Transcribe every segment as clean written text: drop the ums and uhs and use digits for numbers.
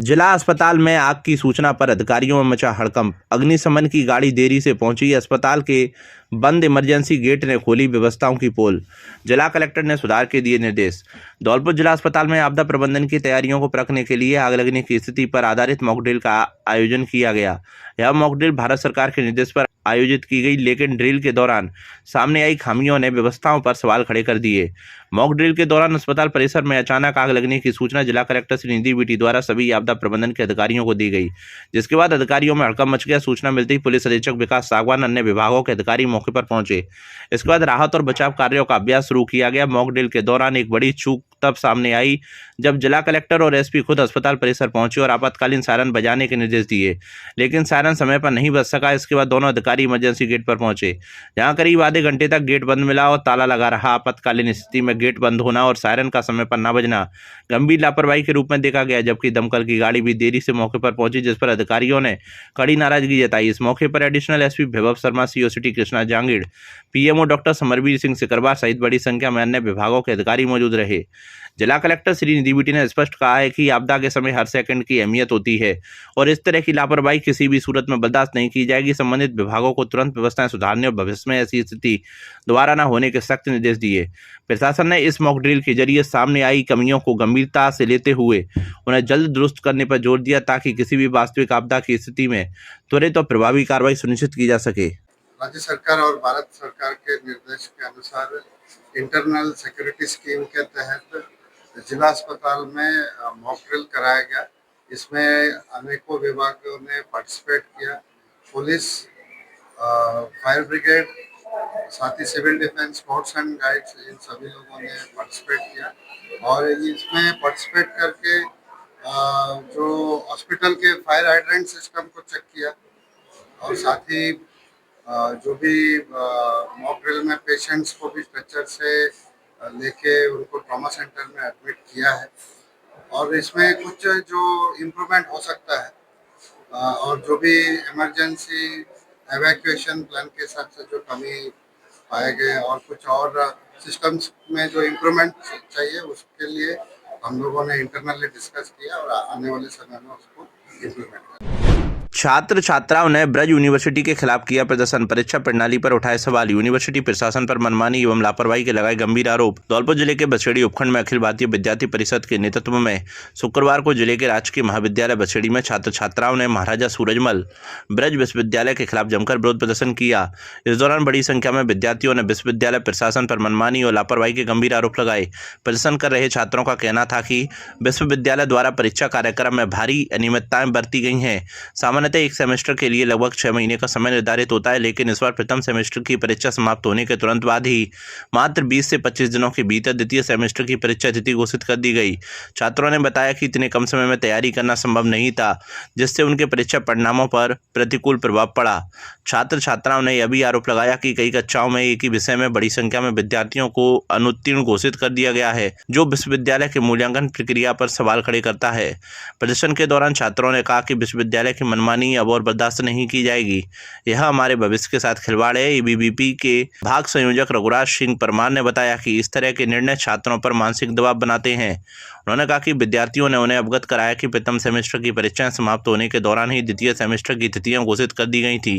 जिला अस्पताल में आग की सूचना पर अधिकारियों में मचा हड़कंप। अग्निशमन की गाड़ी देरी से पहुंची। अस्पताल के बंद इमरजेंसी गेट ने खोली व्यवस्थाओं की पोल। जिला कलेक्टर ने सुधार के दिए निर्देश। धौलपुर जिला अस्पताल में आपदा प्रबंधन की तैयारियों को परखने के लिए आग लगने की स्थिति पर आधारित मॉक ड्रिल का आयोजन किया गया। यह मॉक ड्रिल भारत सरकार के निर्देश पर आयोजित की गई, लेकिन ड्रिल के दौरान सामने आई खामियों ने व्यवस्थाओं पर सवाल खड़े कर दिए। मॉक ड्रिल के दौरान अस्पताल परिसर में अचानक आग लगने की सूचना जिला कलेक्टर श्री निधि बीटी द्वारा सभी आपदा प्रबंधन के अधिकारियों को दी गई, जिसके बाद अधिकारियों में हड़कंप मच गया। सूचना मिलते ही पुलिस अधीक्षक विकास सागवान अन्य विभागों के अधिकारी मौके पर पहुंचे। इसके बाद राहत और बचाव कार्यों का अभ्यास शुरू किया गया। मॉक ड्रिल के दौरान एक बड़ी चूक तब सामने आई जब जिला कलेक्टर और एसपी खुद अस्पताल परिसर पहुंचे और आपातकालीन सायरन बजाने के निर्देश दिए, लेकिन सायरन समय पर नहीं बज सका। इसके बाद दोनों अधिकारी इमरजेंसी गेट पर पहुंचे, जहां करीब आधे घंटे तक गेट बंद मिला और ताला लगा रहा। आपातकालीन स्थिति में गेट बंद होना और सायरन का समय पर न बजना गंभीर लापरवाही के रूप में देखा गया, जबकि दमकल की गाड़ी भी देरी से मौके पर पहुंची, जिस पर अधिकारियों ने कड़ी नाराजगी जताई। इस मौके पर additional SP Vaibhav Sharma, CO city Krishna Jangid, PMO doctor Samarveer Singh Sikarwar सहित बड़ी संख्या में अन्य विभागों के अधिकारी मौजूद रहे। जिला कलेक्टर श्री निधि बीटी ने स्पष्ट कहा है कि आपदा के समय हर सेकंड की अहमियत होती है और इस तरह की लापरवाही किसी भी सूरत में बर्दाश्त नहीं की जाएगी। संबंधित विभागों को तुरंत व्यवस्थाएं सुधारने और भविष्य में ऐसी स्थिति दोबारा न होने के सख्त निर्देश दिए। प्रशासन ने इस मॉक ड्रिल के जरिए सामने आई कमियों को गंभीरता से लेते हुए उन्हें जल्द दुरुस्त करने पर जोर दिया, ताकि किसी भी वास्तविक आपदा की स्थिति में त्वरित और प्रभावी कार्रवाई सुनिश्चित की जा सके। राज्य सरकार और भारत सरकार के निर्देश के अनुसार इंटरनल सिक्योरिटी स्कीम के तहत जिला अस्पताल में मॉक ड्रिल कराया गया। इसमें अनेकों विभागों ने पार्टिसिपेट किया। पुलिस, फायर ब्रिगेड, साथ ही civil defence, scouts and guides, इन सभी लोगों ने पार्टिसिपेट किया और इसमें पार्टिसिपेट करके जो हॉस्पिटल के फायर हाइड्रेंट सिस्टम को चेक किया और साथ ही जो भी मॉक ड्रिल में पेशेंट्स को भी स्ट्रेचर से लेके उनको ट्रॉमा सेंटर में एडमिट किया है और इसमें कुछ जो इम्प्रूवमेंट हो सकता है और जो भी इमरजेंसी एवैक्यूएशन प्लान के हिसाब से जो कमी पाए गए और कुछ और सिस्टम्स में जो इम्प्रूवमेंट चाहिए, उसके लिए हम लोगों ने इंटरनली डिस्कस किया और आने वाले समय में उसको इम्प्लीमेंट किया। छात्र छात्राओं ने ब्रज यूनिवर्सिटी के खिलाफ किया प्रदर्शन। परीक्षा प्रणाली पर उठाए सवाल। यूनिवर्सिटी प्रशासन पर मनमानी एवं लापरवाही के लगाए गंभीर आरोप। धौलपुर जिले के बछेड़ी उपखंड में अखिल भारतीय विद्यार्थी परिषद के नेतृत्व में शुक्रवार को जिले के राजकीय महाविद्यालय बछेड़ी में छात्र छात्राओं ने महाराजा सूरजमल ब्रज विश्वविद्यालय के खिलाफ जमकर विरोध प्रदर्शन किया। इस दौरान बड़ी संख्या में विद्यार्थियों ने विश्वविद्यालय प्रशासन पर मनमानी और लापरवाही के गंभीर आरोप लगाए। प्रदर्शन कर रहे छात्रों का कहना था कि विश्वविद्यालय द्वारा परीक्षा कार्यक्रम में भारी अनियमितताएं बरती गई हैं। सामान्यतः एक सेमेस्टर के लिए लगभग 6 महीने का समय निर्धारित होता है, लेकिन इस बार प्रथम सेमेस्टर की परीक्षा समाप्त होने के तुरंत बाद ही मात्र 20 से 25 दिनों के भीतर द्वितीय सेमेस्टर की परीक्षा तिथि घोषित कर दी गई। छात्रों ने बताया कि इतने कम समय में तैयारी करना संभव नहीं था, जिससे उनके परीक्षा परिणामों पर प्रतिकूल प्रभाव पड़ा। छात्र छात्राओं ने यह भी आरोप लगाया कि कई कक्षाओं में एक ही विषय में बड़ी संख्या में विद्यार्थियों को अनुत्तीर्ण घोषित कर दिया गया है, जो विश्वविद्यालय के मूल्यांकन प्रक्रिया पर सवाल खड़े करता है। प्रदर्शन के दौरान छात्रों ने कहा कि विश्वविद्यालय की मनमानी अब और बर्दाश्त नहीं की जाएगी। यह हमारे भविष्य के साथ खिलवाड़ है। एबीवीपी के भाग संयोजक रघुराज सिंह परमार ने बताया कि इस तरह के निर्णय छात्रों पर मानसिक दबाव बनाते हैं। उन्होंने कहा कि विद्यार्थियों ने उन्हें अवगत कराया कि प्रथम सेमेस्टर की परीक्षाएं समाप्त होने के दौरान ही द्वितीय सेमेस्टर की तिथियां घोषित कर दी गई थी,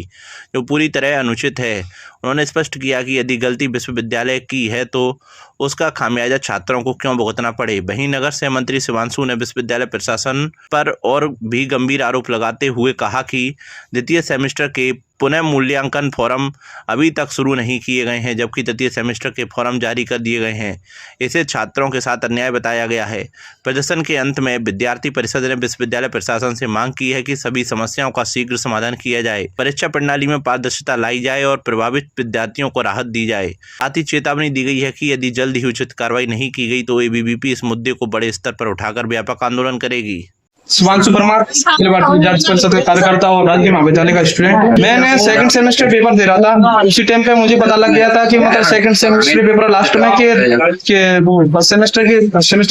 जो पूरी तरह अनुचित है। उन्होंने स्पष्ट किया कि यदि गलती विश्वविद्यालय की है तो उसका खामियाजा छात्रों को क्यों भुगतना पड़े। वहीं नगर से मंत्री शिवांशु ने विश्वविद्यालय प्रशासन पर और भी गंभीर आरोप लगाते हुए कहा कि द्वितीय सेमेस्टर के पुनः मूल्यांकन फॉर्म अभी तक शुरू नहीं किए गए हैं, जबकि तृतीय सेमेस्टर के फॉर्म जारी कर दिए गए हैं। इसे छात्रों के साथ अन्याय बताया गया है। प्रदर्शन के अंत में विद्यार्थी परिषद ने विश्वविद्यालय प्रशासन से मांग की है कि सभी समस्याओं का शीघ्र समाधान किया जाए, परीक्षा प्रणाली में पारदर्शिता लाई जाए और प्रभावित विद्यार्थियों को राहत दी जाए। साथ ही चेतावनी दी गई है कि यदि जल्द ही उचित कार्रवाई नहीं की गई तो एबीवीपी इस मुद्दे को बड़े स्तर पर उठाकर व्यापक आंदोलन करेगी। शिवांशु परमार, अखिल भारतीय विद्यार्थी परिषद का कार्यकर्ता और राजकीय महाविद्यालय का स्टूडेंट। मैंने सेकंड सेमेस्टर पेपर दे रहा था। उसी टाइम पे मुझे पता लग गया था कि मतलब सेकंड सेमेस्टर पेपर लास्ट में कि वो फर्स्ट सेमेस्टर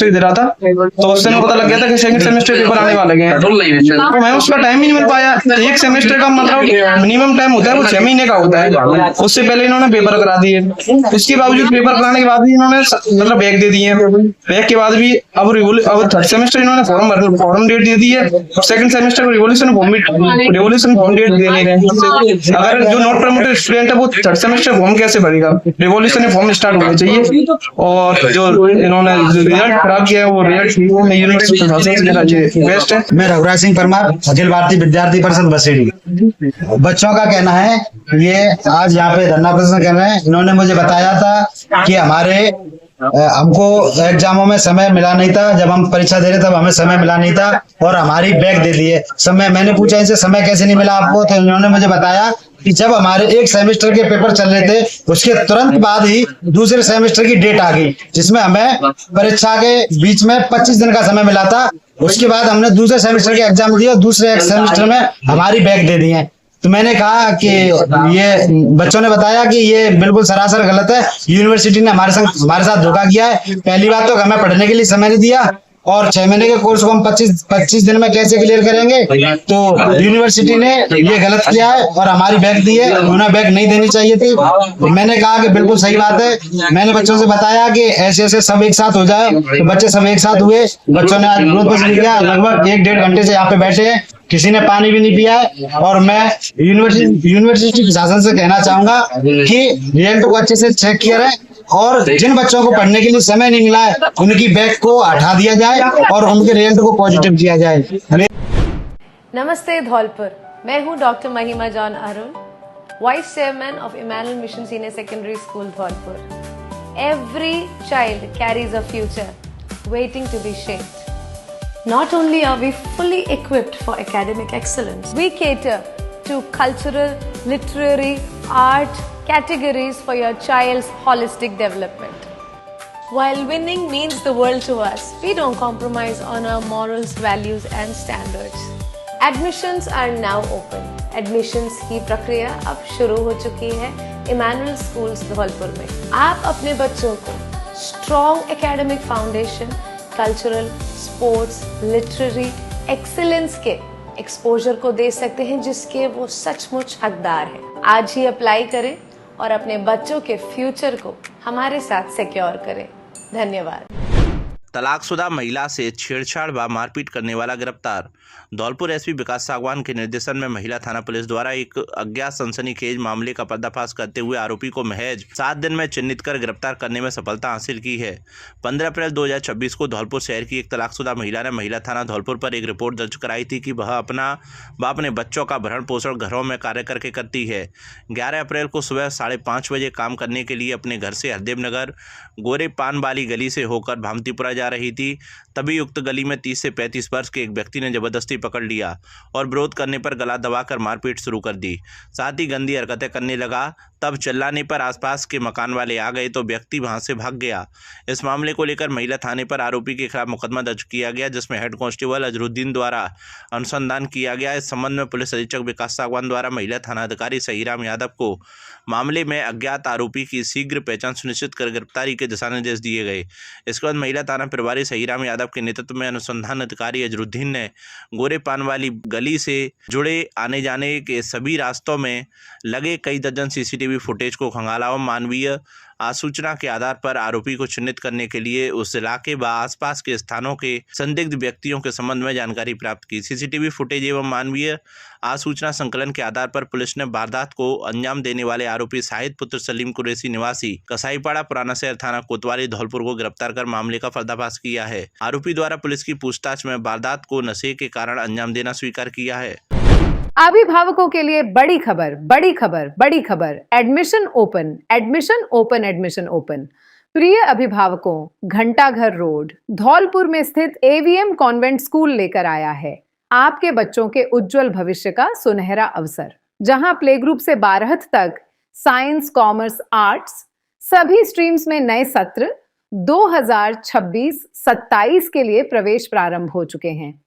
की दे रहा था, तो उस समय पता लग गया था कि सेकंड सेमेस्टर पेपर आने वाले हैं। तो मैं उसका टाइम ही नहीं मिल पाया। एक सेमेस्टर का मतलब मिनिमम टाइम होता है वो 6 महीने का होता है। उससे पहले इन्होंने पेपर करा दिए। इसके बावजूद पेपर कराने के बाद भी इन्होंने मतलब बैग दे दिए। बैग के बाद भी अब थर्ड सेमेस्टर इन्होंने फॉर्म डेट डेट दे दी है और सेकंड सेमेस्टर को रिवॉल्यूशन फॉर्म डेट दे नहीं रहे। अगर जो नॉट प्रमोटेड स्टूडेंट है वो थर्ड सेमेस्टर फॉर्म कैसे भरेगा? रिवॉल्यूशन फॉर्म स्टार्ट होने चाहिए। और जो इन्होंने रिजल्ट खराब किया है वो रिजल्ट यूनिवर्सिटी प्रशासन से मेरा ये बेस्ट है। मैं रघुराज सिंह परमार, अखिल भारतीय विद्यार्थी परिषद बसेड़ी। बच्चों का कहना है ये आज यहाँ पे धरना प्रदर्शन कर रहे हैं। इन्होंने मुझे बताया था कि हमको एग्जामों में समय मिला नहीं था, जब हम परीक्षा दे रहे तब हमें समय मिला नहीं था और हमारी बैग दे दिए समय। मैंने पूछा इनसे समय कैसे नहीं मिला आपको, तो इन्होंने मुझे बताया कि जब हमारे एक सेमेस्टर के पेपर चल रहे थे उसके तुरंत बाद ही दूसरे सेमेस्टर की डेट आ गई, जिसमें हमें परीक्षा के बीच में 25 दिन का समय मिला था। उसके बाद हमने दूसरे सेमेस्टर के एग्जाम दिए और दूसरे सेमेस्टर में हमारी बैग दे दिए। तो मैंने कहा कि ये बच्चों ने बताया कि ये बिल्कुल सरासर गलत है। यूनिवर्सिटी ने हमारे साथ धोखा किया है। पहली बात तो हमें पढ़ने के लिए समय नहीं दिया और 6 महीने के कोर्स को हम 25 दिन में कैसे क्लियर करेंगे? तो यूनिवर्सिटी ने ये गलत किया है और हमारी बैग दी है, उन्हें बैग नहीं देनी चाहिए थी। मैंने कहा कि बिल्कुल सही बात है। मैंने बच्चों से बताया कि ऐसे ऐसे सब एक साथ हो जाए, तो बच्चे सब एक साथ हुए। बच्चों ने आज विरोध प्रदर्शन किया, लगभग 1-1.5 घंटे से यहाँ पे बैठे हैं, किसी ने पानी भी नहीं पिया है। और मैं यूनिवर्सिटी प्रशासन से कहना चाहूंगा कि रिजल्ट को अच्छे से चेक किया रहे और जिन बच्चों को पढ़ने के लिए समय नहीं मिला है उनकी बैग को हटा दिया जाए और उनके रिजल्ट को पॉजिटिव किया जाए। नमस्ते धौलपुर, मैं हूं doctor Mahima John Arun, vice chairman of Emmanuel mission senior secondary school Dholpur. Every child carries a future waiting to be shaped. Not only are we fully equipped for academic excellence, we cater to cultural, literary, art categories for your child's holistic development. While winning means the world to us, we don't compromise on our morals, values and standards. Admissions are now open. Admissions की प्रक्रिया अब शुरू हो चुकी है Emmanuel schools Dholpur में। आप अपने बच्चों को strong academic foundation, cultural, sports, literary excellence के एक्सपोजर को दे सकते हैं जिसके वो सचमुच हकदार हैं। आज ही अप्लाई करें और अपने बच्चों के फ्यूचर को हमारे साथ सिक्योर करें। धन्यवाद। तलाकशुदा महिला से छेड़छाड़ व मारपीट करने वाला गिरफ्तार। धौलपुर एसपी विकास सागवान के निर्देशन में महिला थाना पुलिस द्वारा एक अज्ञात सनसनीखेज मामले का पर्दाफाश करते हुए आरोपी को महज 7 दिन में चिन्हित कर गिरफ्तार करने में सफलता हासिल की है। 15 अप्रैल 2026 को धौलपुर शहर की एक तलाकशुदा महिला ने महिला थाना धौलपुर पर एक रिपोर्ट दर्ज कराई थी कि वह अपने बच्चों का भरण पोषण घरों में कार्य करके करती है। 11 अप्रैल को सुबह 5:30 बजे काम करने के लिए अपने घर से हरदेव नगर गोरे पान वाली गली से होकर भामतीपुरा जा रही थी। तभी उक्त गली में 30 से 35 वर्ष के एक व्यक्ति ने जबरदस्ती पकड़ लिया और विरोध करने पर गला दबाकर मारपीट शुरू कर दी। साथ ही गंदी हरकतें करने लगा। तब चिल्लाने पर आसपास के मकान वाले आ गए तो व्यक्ति वहां से भाग गया। इस मामले को लेकर महिला थाने पर आरोपी के खिलाफ मुकदमा दर्ज किया गया, जिसमें हेड कांस्टेबल अजरुद्दीन द्वारा अनुसंधान किया गया। इस संबंध में पुलिस अधीक्षक विकास सागवान द्वारा महिला थाना अधिकारी सहीराम यादव को मामले में अज्ञात आरोपी की शीघ्र पहचान सुनिश्चित कर गिरफ्तारी के दिशा निर्देश दिए गए। इसके बाद महिला थाना प्रभारी सहीराम यादव के नेतृत्व में अनुसंधान अधिकारी अजरुद्दीन ने गोरे पान वाली गली से जुड़े आने जाने के सभी रास्तों में लगे कई दर्जन सीसीटीवी फुटेज को खंगाला और मानवीय आसूचना के आधार पर आरोपी को चिन्हित करने के लिए उस इलाके व आसपास के स्थानों के संदिग्ध व्यक्तियों के संबंध में जानकारी प्राप्त की। सीसीटीवी फुटेज एवं मानवीय आसूचना संकलन के आधार पर पुलिस ने वारदात को अंजाम देने वाले आरोपी शाहिद पुत्र सलीम कुरैशी निवासी कसाईपाड़ा पुराना शहर थाना कोतवाली धौलपुर को गिरफ्तार कर मामले का पर्दाफाश किया है। आरोपी द्वारा पुलिस की पूछताछ में वारदात को नशे के कारण अंजाम देना स्वीकार किया है। अभिभावकों के लिए बड़ी खबर, बड़ी खबर, बड़ी खबर। Admission open, admission open, admission open. प्रिय अभिभावकों, घंटाघर रोड धौलपुर में स्थित एवीएम कॉन्वेंट स्कूल लेकर आया है आपके बच्चों के उज्जवल भविष्य का सुनहरा अवसर, जहां प्ले ग्रुप से 12th तक साइंस, कॉमर्स, आर्ट्स सभी स्ट्रीम्स में नए सत्र 2026-27 के लिए प्रवेश प्रारंभ हो चुके हैं।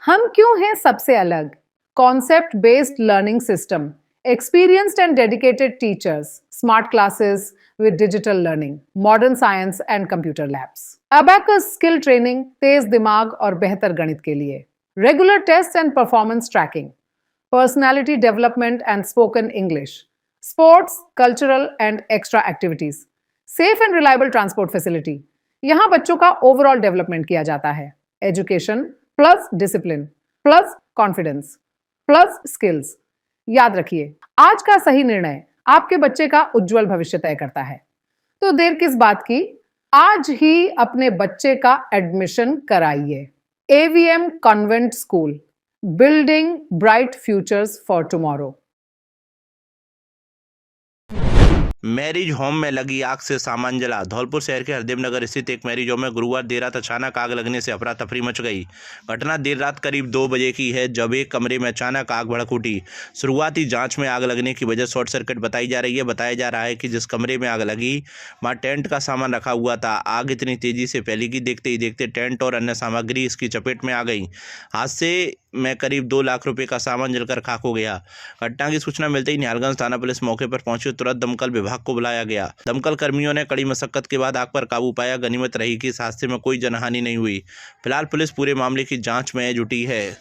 हम क्यों हैं सबसे अलग? Concept based learning system, experienced and dedicated teachers, smart classes with digital learning, modern science and computer labs, abacus skill training, तेज दिमाग और बेहतर गणित के लिए, regular tests and performance tracking, personality development and spoken English, sports, cultural and extra activities, safe and reliable transport facility। यहाँ बच्चों का overall development किया जाता है। Education plus discipline plus confidence plus skills. याद रखिए, आज का सही निर्णय आपके बच्चे का उज्जवल भविष्य तय करता है। तो देर किस बात की, आज ही अपने बच्चे का एडमिशन कराइए। AVM convent school, building bright futures for tomorrow. Marriage home में लगी आग से सामान जला। धौलपुर शहर के हरदेव नगर स्थित एक मैरिज होम में गुरुवार देर रात अचानक आग लगने से अफरा तफरी मच गई। घटना देर रात करीब 2 बजे की है, जब एक कमरे में अचानक आग भड़क उठी। शुरुआती जांच में आग लगने की वजह शॉर्ट सर्किट बताई जा रही है। बताया जा रहा है कि जिस कमरे में आग लगी वहाँ टेंट का सामान रखा हुआ था। आग इतनी तेजी से फैली कि देखते ही देखते टेंट और अन्य सामग्री इसकी चपेट में आ गई। हादसे में करीब 2 लाख रुपए का सामान जलकर खाक हो गया। घटना की सूचना मिलते ही निहालगंज थाना पुलिस मौके पर पहुंची। तुरंत दमकल विभाग को बुलाया गया। दमकल कर्मियों ने कड़ी मशक्कत के बाद आग पर काबू पाया। गनीमत रही कि इस हादसे में कोई जनहानि नहीं हुई। फिलहाल पुलिस पूरे मामले की जांच में जुटी है।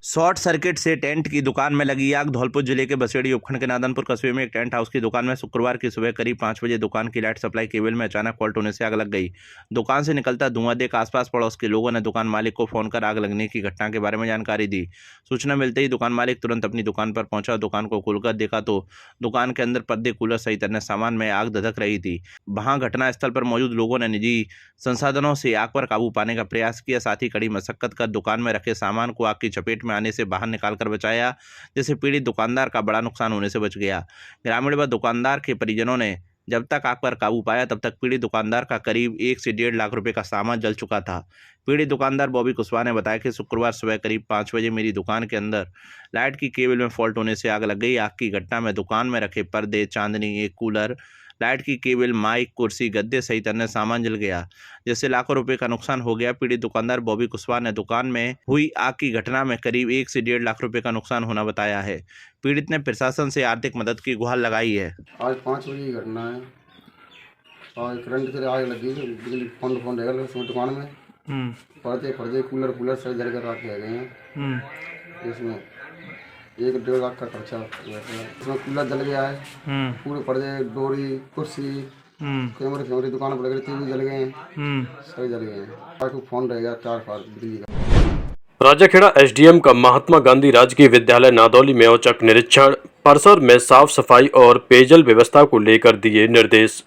शॉर्ट सर्किट से टेंट की दुकान में लगी आग। धौलपुर जिले के बसेड़ी उपखंड के नादनपुर कस्बे में एक टेंट हाउस की दुकान में शुक्रवार की सुबह करीब 5 बजे दुकान की लाइट सप्लाई केबल में अचानक फॉल्ट होने से आग लग गई। दुकान से निकलता धुआं देख आसपास पड़ोस के लोगों ने दुकान मालिक को फोन कर आग लगने की घटना के बारे में जानकारी दी। सूचना मिलते ही दुकान मालिक तुरंत अपनी दुकान पर पहुंचा। दुकान को खोलकर देखा तो दुकान के अंदर पर्दे, कूलर सहित अन्य सामान में आग धधक रही थी। वहां घटनास्थल पर मौजूद लोगों ने निजी संसाधनों से आग पर काबू पाने का प्रयास किया। साथ ही कड़ी मशक्कत कर दुकान में रखे सामान को आग की चपेट में आने से बाहर निकाल कर बचाया, जिससे पीड़ित दुकानदार का बड़ा नुकसान होने से बच गया। ग्रामीण व दुकानदार के परिजनों ने जब तक आग पर काबू पाया तब तक पीड़ित दुकानदार का करीब 1 से 1.5 लाख रुपए का सामान जल चुका था। पीड़ित दुकानदार बॉबी कुशवाहा ने बताया कि शुक्रवार सुबह करीब 5 बजे मेरी दुकान के अंदर लाइट की केबल में फॉल्ट होने से आग लग गई। आग की घटना में दुकान में रखे पर्दे, चांदनी, एक कूलर, लाइट की केबल, माइक, कुर्सी, गद्दे सहित अन्य सामान जल गया, जिससे लाखों रुपए का नुकसान हो गया। पीड़ित दुकानदार बॉबी कुशवाहा ने दुकान में हुई आग की घटना में करीब 1 से 1.5 लाख रुपए का नुकसान होना बताया है। पीड़ित ने प्रशासन से आर्थिक मदद की गुहार लगाई है। आज 5 बजे की घटना है। आज करंट से आग लगी, बिजली फोन रहेगा उसमें दुकान में। पर्दे कूलर सब जल कर रखे गए हैं। इसमें 1-1.5 लाख का खर्चा हुआ है। इसमें कूलर जल गया है, पूरे पर्दे, डोरी, कुर्सी, कैमरे दुकान पर लगे टीवी जल गए हैं, सब जल गए हैं। आज फोन रहेगा 4 बिजली का। राजाखेड़ा एसडीएम का महात्मा गांधी राजकीय विद्यालय नादौली में औचक निरीक्षण। परिसर में साफ सफाई और पेयजल व्यवस्था को लेकर दिए निर्देश।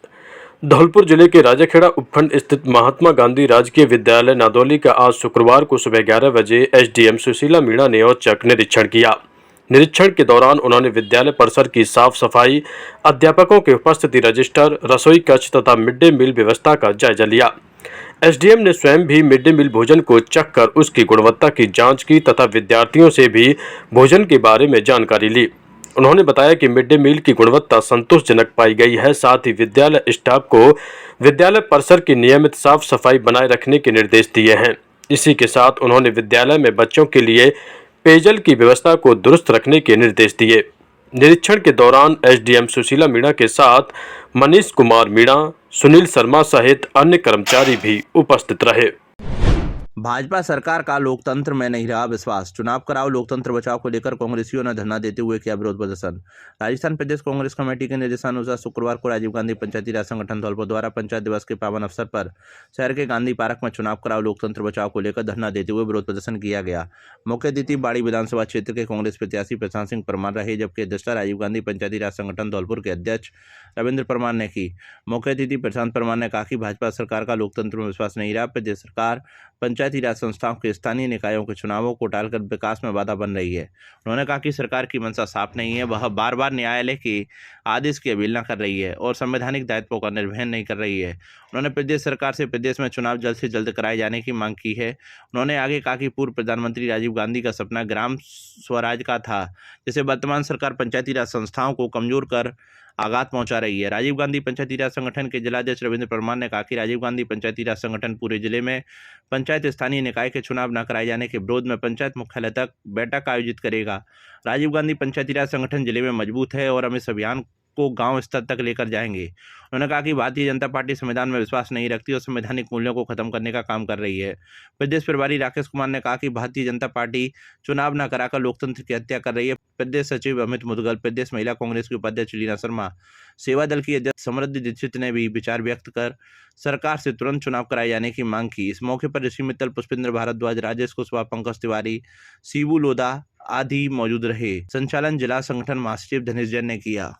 धौलपुर जिले के राजाखेड़ा उपखंड स्थित महात्मा गांधी राजकीय विद्यालय नादौली का आज शुक्रवार को सुबह 11 बजे एसडीएम सुशीला मीणा ने औचक निरीक्षण किया। निरीक्षण के दौरान उन्होंने विद्यालय परिसर की साफ सफाई, अध्यापकों की उपस्थिति रजिस्टर, रसोई कक्ष तथा मिड डे मील व्यवस्था का जायजा लिया। एसडीएम ने स्वयं भी मिड डे मील भोजन को चख कर उसकी गुणवत्ता की जांच की तथा विद्यार्थियों से भी भोजन के बारे में जानकारी ली। उन्होंने बताया कि मिड डे मील की गुणवत्ता संतोषजनक पाई गई है। साथ ही विद्यालय स्टाफ को विद्यालय परिसर की नियमित साफ सफाई बनाए रखने के निर्देश दिए हैं। इसी के साथ उन्होंने विद्यालय में बच्चों के लिए पेयजल की व्यवस्था को दुरुस्त रखने के निर्देश दिए। निरीक्षण के दौरान एसडीएम सुशीला मीणा के साथ मनीष कुमार मीणा, सुनील शर्मा सहित अन्य कर्मचारी भी उपस्थित रहे। भाजपा सरकार का लोकतंत्र में नहीं रहा विश्वास। चुनाव कराओ, लोकतंत्र बचाओ को लेकर कांग्रेसियों ने धरना देते हुए किया विरोध प्रदर्शन। राजस्थान प्रदेश कांग्रेस कमेटी के निर्देशानुसार शुक्रवार को राजीव गांधी पंचायती राज संगठन धौलपुर द्वारा पंचायत दिवस के पावन अवसर पर शहर के गांधी पार्क में चुनाव कराओ, लोकतंत्र बचाओ को लेकर धरना देते हुए विरोध प्रदर्शन किया गया। मुख्य अतिथि बाड़ी विधानसभा क्षेत्र के कांग्रेस प्रत्याशी प्रशांत सिंह परमार रहे, जबकि अध्यक्षता राजीव गांधी पंचायती राज संगठन धौलपुर के अध्यक्ष रविंद्र परमार ने की। मुख्य अतिथि प्रशांत परमार ने कहा कि भाजपा सरकार का लोकतंत्र में विश्वास नहीं रहा। प्रदेश सरकार पंचायती राज संस्थाओं के स्थानीय निकायों के चुनावों को टालकर विकास में बाधा बन रही है। उन्होंने कहा कि सरकार की मंशा साफ नहीं है, वह बार बार न्यायालय के आदेश की अवहेलना कर रही है और संवैधानिक दायित्वों का निर्वहन नहीं कर रही है। उन्होंने प्रदेश सरकार से प्रदेश में चुनाव जल्द से जल्द कराए जाने की मांग की है। उन्होंने आगे कहा कि पूर्व प्रधानमंत्री राजीव गांधी का सपना ग्राम स्वराज का था, जिसे वर्तमान सरकार पंचायती राज संस्थाओं को कमजोर कर आघात पहुंचा रही है। राजीव गांधी पंचायती राज संगठन के जिलाध्यक्ष रविंद्र परमार ने कहा कि राजीव गांधी पंचायती राज संगठन पूरे जिले में पंचायत स्थानीय निकाय के चुनाव न कराए जाने के विरोध में पंचायत मुख्यालय तक बैठक आयोजित करेगा। राजीव गांधी पंचायती राज संगठन जिले में मजबूत है और हम इस अभियान को गांव स्तर तक लेकर जाएंगे। उन्होंने कहा कि भारतीय जनता पार्टी संविधान में विश्वास नहीं रखती और संवैधानिक मूल्यों को खत्म करने का काम कर रही है। प्रदेश प्रभारी राकेश कुमार ने कहा कि भारतीय जनता पार्टी चुनाव न कराकर लोकतंत्र की हत्या कर रही है। प्रदेश सचिव अमित मुदगल, प्रदेश महिला कांग्रेस की उपाध्यक्ष लीना शर्मा, सेवा दल की अध्यक्ष समृद्धि दीक्षित ने भी विचार व्यक्त कर सरकार से तुरंत चुनाव कराए जाने की मांग की। इस मौके पर ऋषि मित्तल, पुष्पेंद्र भारद्वाज, राजेश कुशवाहा, पंकज तिवारी, शिबू लोधा आदि मौजूद रहे। संचालन जिला संगठन महासचिव धनेश जैन ने किया।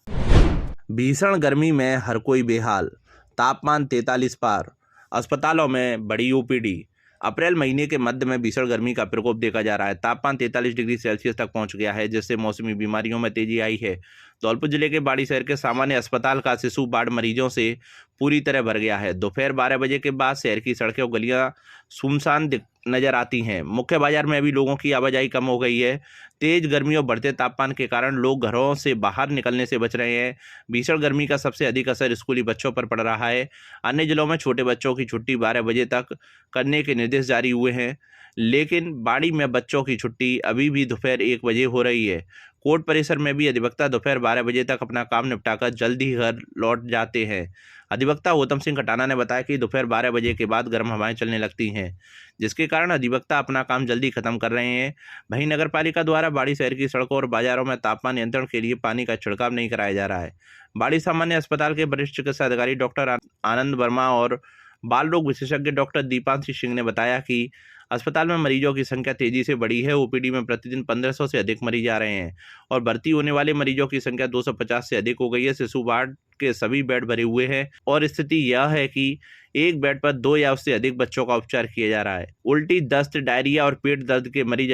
भीषण गर्मी में हर कोई बेहाल, तापमान 43 पार, अस्पतालों में बड़ी ओपीडी। अप्रैल महीने के मध्य में भीषण गर्मी का प्रकोप देखा जा रहा है। तापमान 43 डिग्री सेल्सियस तक पहुंच गया है, जिससे मौसमी बीमारियों में तेजी आई है। धौलपुर जिले के बाड़ी शहर के सामान्य अस्पताल का शिशु वार्ड मरीजों से पूरी तरह भर गया है। दोपहर 12 बजे के बाद शहर की सड़कें और गलियां सुनसान नजर आती हैं। मुख्य बाजार में अभी लोगों की आवाजाही कम हो गई है। तेज गर्मी और बढ़ते तापमान के कारण लोग घरों से बाहर निकलने से बच रहे हैं। भीषण गर्मी का सबसे अधिक असर स्कूली बच्चों पर पड़ रहा है। अन्य जिलों में छोटे बच्चों की छुट्टी 12 बजे तक करने के निर्देश जारी हुए हैं, लेकिन बाड़ी में बच्चों की छुट्टी अभी भी दोपहर 1 बजे हो रही है। कोर्ट परिसर में भी अधिवक्ता दोपहर 12 बजे तक अपना काम निपटाकर जल्द ही घर लौट जाते हैं। अधिवक्ता गौतम सिंह खटाना ने बताया कि दोपहर 12 बजे के बाद गर्म हवाएं चलने लगती हैं, जिसके कारण अधिवक्ता अपना काम जल्दी खत्म कर रहे हैं। वहीं नगर पालिका द्वारा बाड़ी शहर की सड़कों और बाजारों में तापमान नियंत्रण के लिए पानी का छिड़काव नहीं कराया जा रहा है। बाड़ी सामान्य अस्पताल के वरिष्ठ चिकित्सा अधिकारी डॉक्टर आनंद वर्मा और बाल रोग विशेषज्ञ डॉक्टर दीपांशी सिंह ने बताया कि अस्पताल में मरीजों की संख्या तेजी से बढ़ी है। ओपीडी में प्रतिदिन 1500 से अधिक मरीज आ रहे हैं और भर्ती होने वाले मरीजों की संख्या 250 से अधिक हो गई है। शिशु वार्ड के सभी बेड भरे हुए हैं और स्थिति यह है कि एक बेड पर 2 या उससे अधिक बच्चों का उपचार किया जा रहा है। उल्टी, दस्त, डायरिया और पेट दर्द के मरीज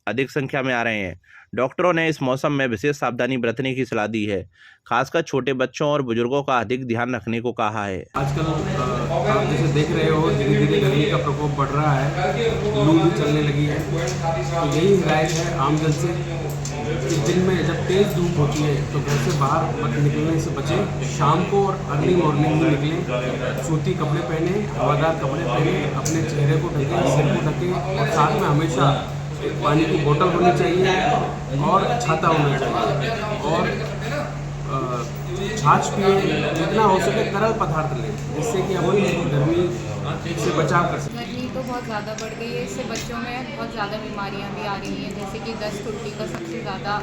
अधिक संख्या में आ रहे हैं। डॉक्टरों ने इस मौसम में विशेष सावधानी बरतने की सलाह दी है। खासकर छोटे बच्चों और बुजुर्गों का अधिक ध्यान रखने को कहा है। आजकल आप जैसे देख रहे हो धीरे धीरे गर्मी का प्रकोप बढ़ रहा है, लू भी चलने लगी है। तो यही हिदायत है आमजन से कि दिन में जब तेज़ धूप होती है तो घर से बाहर निकलने से बचें। शाम को और अर्ली मॉर्निंग में निकलें। सूती कपड़े पहने, हवादार कपड़े पहने, अपने चेहरे को ढकें, सिर को ढकें और साथ में हमेशा पानी की बोतल होनी चाहिए और छाता होना चाहिए और छाछ पिए। जितना हो सके तरल पदार्थ लें, जिससे कि हम गर्मी से बचाव कर सकें। गर्मी तो बहुत ज़्यादा बढ़ गई है, इससे बच्चों में बहुत ज़्यादा बीमारियां भी आ रही हैं, जैसे कि दस्त, उल्टी का सबसे ज़्यादा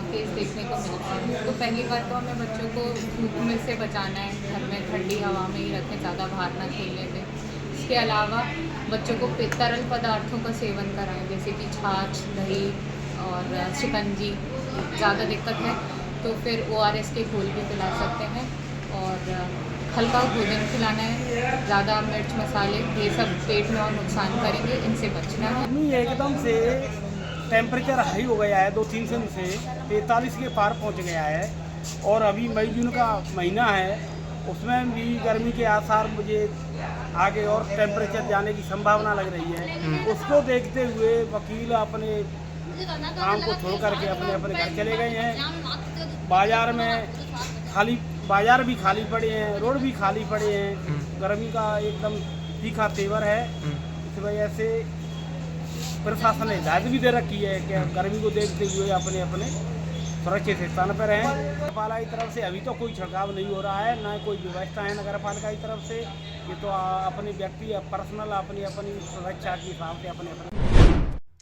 केस देखने को मिलता है। तो पहली बात तो हमें बच्चों को धूप में से बचाना है, घर में ठंडी हवा में ही रखें, ज़्यादा बाहर ना खेलने दें। इसके अलावा बच्चों को तरल पदार्थों का सेवन कराएं, जैसे कि छाछ, दही और शिकंजी। ज़्यादा दिक्कत है तो फिर ORS के घोल भी पिला सकते हैं और हल्का भोजन खिलाना है। ज़्यादा मिर्च, मसाले ये सब पेट में और नुकसान करेंगे, इनसे बचना है। एकदम से टेम्परेचर हाई हो गया है, 2-3 दिन से 43 के पार पहुंच गया है और अभी मई जून का महीना है, उसमें भी गर्मी के आसार मुझे आगे और टेम्परेचर जाने की संभावना लग रही है। उसको देखते हुए वकील अपने काम को छोड़ करके अपने अपने घर चले गए हैं। बाजार भी खाली पड़े हैं, रोड भी खाली पड़े हैं। गर्मी का एकदम तीखा तेवर है। इस वजह से प्रशासन ने हिदायत भी दे रखी है कि गर्मी को देखते हुए अपने अपने सुरक्षित स्थान पर रहें। नगर पालिका की तरफ से अभी तो कोई छिड़काव नहीं हो रहा है, न कोई व्यवस्था है नगर पालिका की तरफ से। ये तो अपनी व्यक्ति पर्सनल अपनी अपनी सुरक्षा के हिसाब से अपने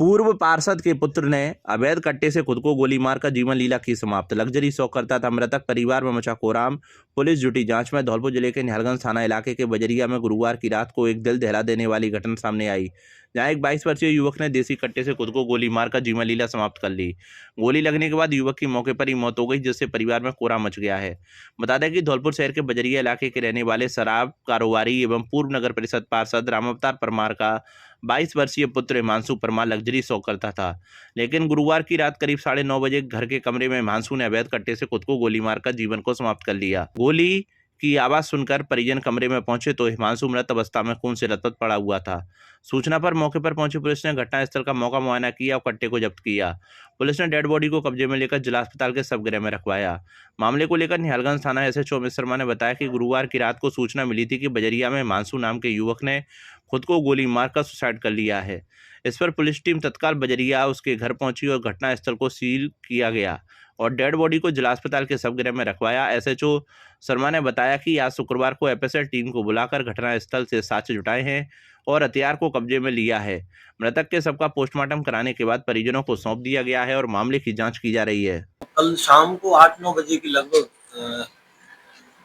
पूर्व पार्षद के पुत्र ने अवैध कट्टे से खुद को गोली मारकर जीवन लीला की समाप्त। लग्जरी शौक करता था मृतक, परिवार में मचा कोहराम। पुलिस जुटी जांच में। धौलपुर जिले के निहालगंज थाना इलाके के बजरिया में गुरुवार की रात को एक दिल दहला देने वाली घटना सामने आई, जहां एक 22 वर्षीय युवक ने देसी कट्टे से खुद को गोली मारकर जीवन लीला समाप्त कर ली। गोली लगने के बाद युवक की मौके पर ही मौत हो गई, जिससे परिवार में कोहराम मच गया है। बता दें कि धौलपुर शहर के बजरिया इलाके के रहने वाले शराब कारोबारी एवं पूर्व नगर परिषद पार्षद रामावतार परमार का 22 वर्षीय पुत्र हिमांशु परमार लग्जरी शौक करता था, लेकिन गुरुवार की रात करीब 9:30 बजे घर के कमरे में हिमांशु ने अवैध कट्टे से खुद को गोली मारकर जीवन को समाप्त कर लिया। गोली की आवाज सुनकर परिजन कमरे में पहुंचे तो हिमांशु मृत अवस्था में खून से लथपथ पड़ा हुआ था। सूचना पर मौके पर पहुंची पुलिस ने घटनास्थल का मौका मुआयना किया और कट्टे को जब्त किया। पुलिस ने डेड बॉडी को कब्जे में लेकर जिला अस्पताल के शवगृह में रखवाया। मामले को लेकर निहालगंज थाना SHO अमित शर्मा ने बताया कि गुरुवार की रात को सूचना मिली थी कि बजरिया में हिमांशु नाम के युवक ने खुद को गोली मारकर सुसाइड कर लिया है। इस पर पुलिस टीम तत्काल बजरिया उसके घर पहुंची और घटनास्थल को सील किया गया और डेड बॉडी को जिला अस्पताल के शवगृह में रखवाया। SHO शर्मा ने बताया कि आज शुक्रवार को FSL टीम को बुलाकर घटनास्थल से साक्ष्य जुटाए हैं और हथियार को कब्जे में लिया है। मृतक के शव का पोस्टमार्टम कराने के बाद परिजनों को सौंप दिया गया है और मामले की जांच की जा रही है। कल शाम को 8-9 बजे के लगभग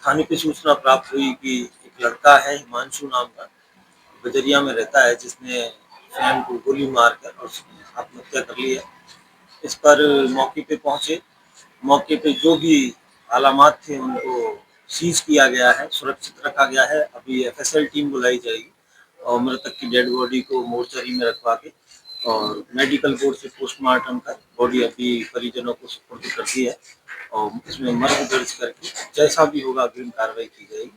थाने पे सूचना प्राप्त हुई कि एक लड़का है हिमांशु नाम का, बजरिया में रहता है, जिसने स्वयं को गोली मारकर आत्महत्या कर ली है। इस पर मौके पे पहुंचे, मौके पे जो भी अलामात थे उनको सीज किया गया है, सुरक्षित रखा गया है। अभी एफएसएल टीम बुलाई जाएगी और मृतक की डेड बॉडी को मोर्चरी में रखवा के और मेडिकल बोर्ड से पोस्टमार्टम कर बॉडी अभी परिजनों को सुपुर्द कर दी है और इसमें मर्ग दर्ज करके जैसा भी होगा अग्रिम कार्रवाई की जाएगी।